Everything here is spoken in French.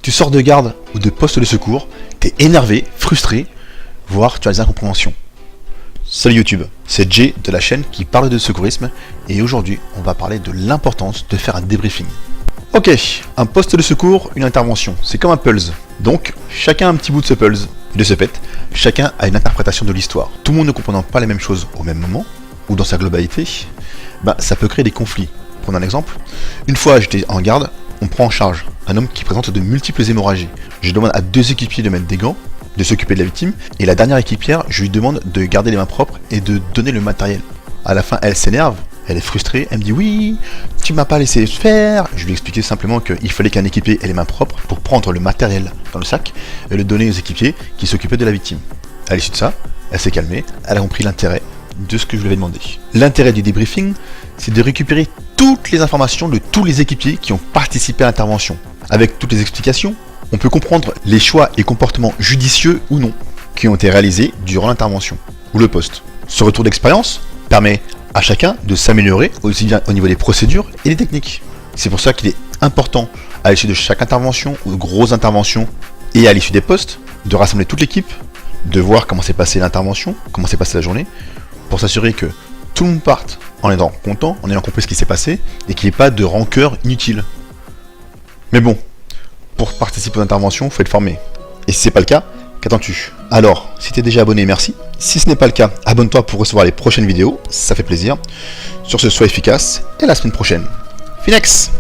Tu sors de garde ou de poste de secours, t'es énervé, frustré, voire tu as des incompréhensions. Salut YouTube, c'est Jay de la chaîne qui parle de secourisme et aujourd'hui on va parler de l'importance de faire un débriefing. Ok, un poste de secours, une intervention, c'est comme un puzzle. Donc chacun a un petit bout de ce puzzle. De ce fait, chacun a une interprétation de l'histoire. Tout le monde ne comprenant pas les mêmes choses au même moment, ou dans sa globalité, ça peut créer des conflits. Prenons un exemple. Une fois j'étais en garde, on prend en charge un homme qui présente de multiples hémorragies. Je demande à 2 équipiers de mettre des gants, de s'occuper de la victime, et la dernière équipière, je lui demande de garder les mains propres et de donner le matériel. À la fin, elle s'énerve, elle est frustrée, elle me dit oui, tu m'as pas laissé faire. Je lui ai expliqué simplement qu'il fallait qu'un équipier ait les mains propres pour prendre le matériel dans le sac et le donner aux équipiers qui s'occupaient de la victime. À l'issue de ça, elle s'est calmée, elle a compris l'intérêt de ce que je lui avais demandé. L'intérêt du débriefing, c'est de récupérer toutes les informations de tous les équipiers qui ont participé à l'intervention. Avec toutes les explications, on peut comprendre les choix et comportements judicieux ou non qui ont été réalisés durant l'intervention ou le poste. Ce retour d'expérience permet à chacun de s'améliorer aussi bien au niveau des procédures et des techniques. C'est pour ça qu'il est important à l'issue de chaque intervention ou de grosse intervention et à l'issue des postes de rassembler toute l'équipe, de voir comment s'est passée l'intervention, comment s'est passée la journée, pour s'assurer que tout le monde parte en étant content, en ayant compris ce qui s'est passé et qu'il n'y ait pas de rancœur inutile. Mais bon, pour participer aux interventions, il faut être formé. Et si c'est pas le cas, qu'attends-tu? Alors, si tu es déjà abonné, merci. Si ce n'est pas le cas, abonne-toi pour recevoir les prochaines vidéos, ça fait plaisir. Sur ce, sois efficace, et à la semaine prochaine. Finex!